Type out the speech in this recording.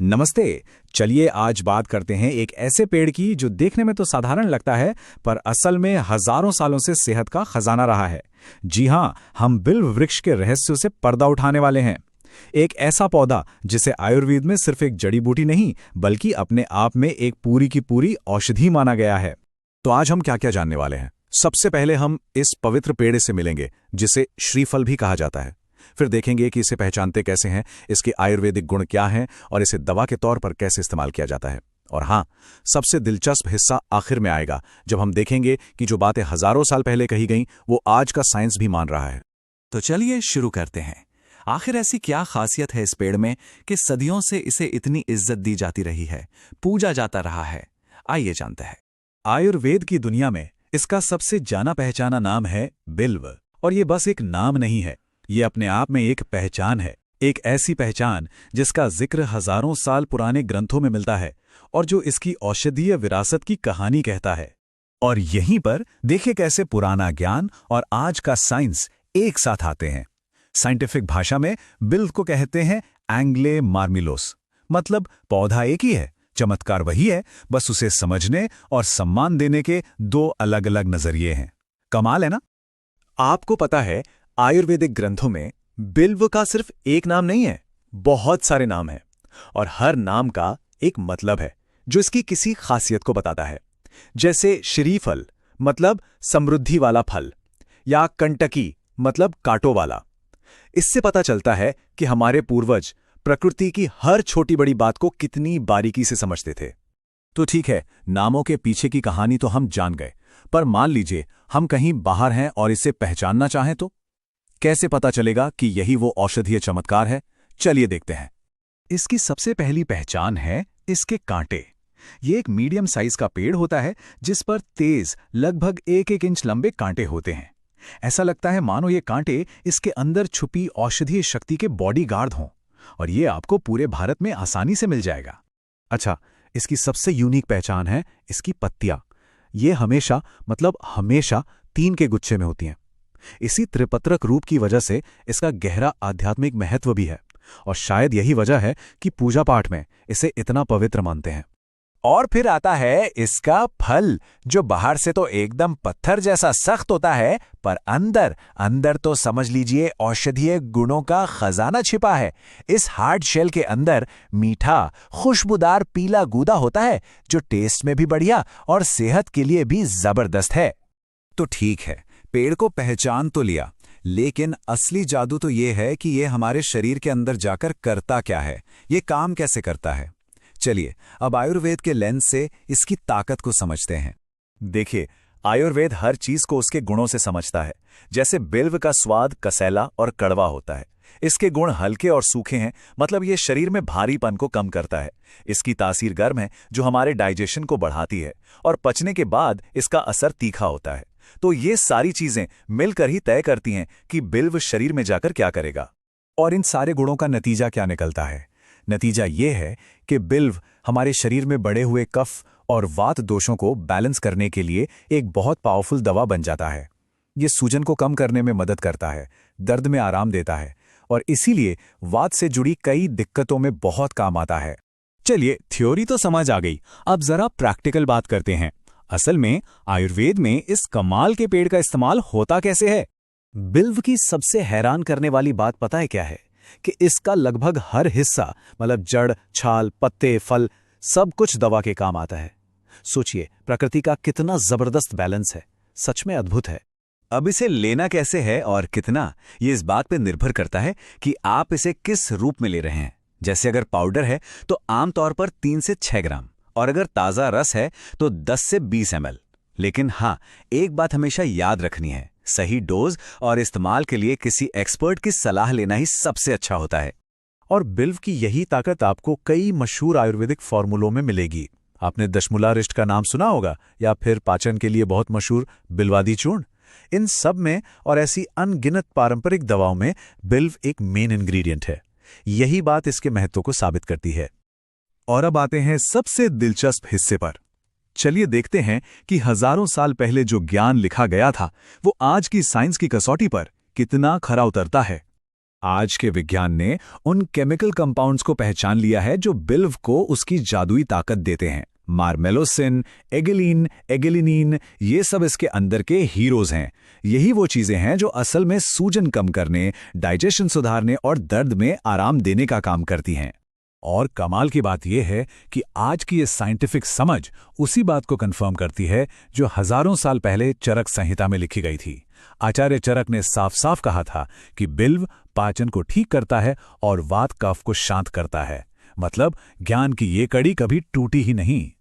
नमस्ते। चलिए आज बात करते हैं एक ऐसे पेड़ की जो देखने में तो साधारण लगता है पर असल में हजारों सालों से सेहत का खजाना रहा है। जी हाँ, हम बिल्व वृक्ष के रहस्यों से पर्दा उठाने वाले हैं। एक ऐसा पौधा जिसे आयुर्वेद में सिर्फ एक जड़ी बूटी नहीं बल्कि अपने आप में एक पूरी की पूरी औषधि माना गया है। तो आज हम क्या क्या जानने वाले हैं। सबसे पहले हम इस पवित्र पेड़ से मिलेंगे जिसे श्रीफल भी कहा जाता है। फिर देखेंगे कि इसे पहचानते कैसे हैं, इसके आयुर्वेदिक गुण क्या हैं और इसे दवा के तौर पर कैसे इस्तेमाल किया जाता है। और हाँ, सबसे दिलचस्प हिस्सा आखिर में आएगा जब हम देखेंगे कि जो बातें हजारों साल पहले कही गईं वो आज का साइंस भी मान रहा है। तो चलिए शुरू करते हैं। आखिर ऐसी क्या खासियत है इस पेड़ में कि सदियों से इसे इतनी इज्जत दी जाती रही है, पूजा जाता रहा है। आइए जानते हैं। आयुर्वेद की दुनिया में इसका सबसे जाना पहचाना नाम है बिल्व। और ये बस एक नाम नहीं है, ये अपने आप में एक पहचान है। एक ऐसी पहचान जिसका जिक्र हजारों साल पुराने ग्रंथों में मिलता है और जो इसकी औषधीय विरासत की कहानी कहता है। और यहीं पर देखिए कैसे पुराना ज्ञान और आज का साइंस एक साथ आते हैं। साइंटिफिक भाषा में बिल्व को कहते हैं एंग्ले मार्मिलोस, मतलब पौधा एक ही है, चमत्कार वही है, बस उसे समझने और सम्मान देने के दो अलग अलग नजरिए हैं। कमाल है ना। आपको पता है, आयुर्वेदिक ग्रंथों में बिल्व का सिर्फ एक नाम नहीं है, बहुत सारे नाम हैं और हर नाम का एक मतलब है जो इसकी किसी खासियत को बताता है। जैसे श्रीफल मतलब समृद्धि वाला फल, या कंटकी मतलब कांटों वाला। इससे पता चलता है कि हमारे पूर्वज प्रकृति की हर छोटी बड़ी बात को कितनी बारीकी से समझते थे। तो ठीक है, नामों के पीछे की कहानी तो हम जान गए, पर मान लीजिए हम कहीं बाहर हैं और इसे पहचानना चाहें तो कैसे पता चलेगा कि यही वो औषधीय चमत्कार है? चलिए देखते हैं। इसकी सबसे पहली पहचान है इसके कांटे। ये एक मीडियम साइज का पेड़ होता है जिस पर तेज लगभग 1-1 इंच लंबे कांटे होते हैं। ऐसा लगता है मानो ये कांटे इसके अंदर छुपी औषधीय शक्ति के बॉडीगार्ड हों, और ये आपको पूरे भारत में आसानी से मिल जाएगा। अच्छा, इसकी सबसे यूनिक पहचान है इसकी पत्तियां। ये हमेशा 3 के गुच्छे में होती हैं। इसी त्रिपत्रक रूप की वजह से इसका गहरा आध्यात्मिक महत्व भी है और शायद यही वजह है कि पूजा पाठ में इसे इतना पवित्र मानते हैं। और फिर आता है इसका फल, जो बाहर से तो एकदम पत्थर जैसा सख्त होता है पर अंदर तो समझ लीजिए औषधीय गुणों का खजाना छिपा है। इस हार्ड शेल के अंदर मीठा खुशबूदार पीला गूदा होता है जो टेस्ट में भी बढ़िया और सेहत के लिए भी जबरदस्त है। तो ठीक है, पेड़ को पहचान तो लिया, लेकिन असली जादू तो ये है कि ये हमारे शरीर के अंदर जाकर करता क्या है, ये काम कैसे करता है। चलिए अब आयुर्वेद के लेंस से इसकी ताकत को समझते हैं। देखिए, आयुर्वेद हर चीज को उसके गुणों से समझता है। जैसे बिल्व का स्वाद कसैला और कड़वा होता है, इसके गुण हल्के और सूखे हैं, मतलब ये शरीर में भारीपन को कम करता है। इसकी तासीर गर्म है जो हमारे डाइजेशन को बढ़ाती है, और पचने के बाद इसका असर तीखा होता है। तो ये सारी चीजें मिलकर ही तय करती हैं कि बिल्व शरीर में जाकर क्या करेगा। और इन सारे गुणों का नतीजा क्या निकलता है? नतीजा ये है कि बिल्व हमारे शरीर में बढ़े हुए कफ और वात दोषों को बैलेंस करने के लिए एक बहुत पावरफुल दवा बन जाता है। ये सूजन को कम करने में मदद करता है, दर्द में आराम देता है और इसीलिए वात से जुड़ी कई दिक्कतों में बहुत काम आता है। चलिए, थ्योरी तो समझ आ गई, अब जरा प्रैक्टिकल बात करते हैं। असल में आयुर्वेद में इस कमाल के पेड़ का इस्तेमाल होता कैसे है? बिल्व की सबसे हैरान करने वाली बात पता है क्या है? कि इसका लगभग हर हिस्सा, मतलब जड़, छाल, पत्ते, फल, सब कुछ दवा के काम आता है। सोचिए, प्रकृति का कितना जबरदस्त बैलेंस है, सच में अद्भुत है। अब इसे लेना कैसे है और कितना, ये इस बात पर निर्भर करता है कि आप इसे किस रूप में ले रहे हैं। जैसे अगर पाउडर है तो आमतौर पर 3 से 6 ग्राम, और अगर ताज़ा रस है तो 10 से 20 ml। लेकिन हाँ, एक बात हमेशा याद रखनी है, सही डोज और इस्तेमाल के लिए किसी एक्सपर्ट की सलाह लेना ही सबसे अच्छा होता है। और बिल्व की यही ताकत आपको कई मशहूर आयुर्वेदिक फॉर्मूलों में मिलेगी। आपने दशमूलारिष्ट का नाम सुना होगा, या फिर पाचन के लिए बहुत मशहूर बिल्वादी चूर्ण। इन सब में और ऐसी अनगिनत पारंपरिक दवाओं में बिल्व एक मेन इंग्रेडिएंट है। यही बात इसके महत्व को साबित करती है। और अब आते हैं सबसे दिलचस्प हिस्से पर। चलिए देखते हैं कि हजारों साल पहले जो ज्ञान लिखा गया था वो आज की साइंस की कसौटी पर कितना खरा उतरता है। आज के विज्ञान ने उन केमिकल कंपाउंड्स को पहचान लिया है जो बिल्व को उसकी जादुई ताकत देते हैं। मार्मेलोसिन, एगिलीन, एगिलिनीन, ये सब इसके अंदर के हीरोज हैं। यही वो चीजें हैं जो असल में सूजन कम करने, डाइजेशन सुधारने और दर्द में आराम देने का काम करती हैं। और कमाल की बात यह है कि आज की ये साइंटिफिक समझ उसी बात को कंफर्म करती है जो हजारों साल पहले चरक संहिता में लिखी गई थी। आचार्य चरक ने साफ साफ कहा था कि बिल्व पाचन को ठीक करता है और वात कफ को शांत करता है। मतलब ज्ञान की ये कड़ी कभी टूटी ही नहीं।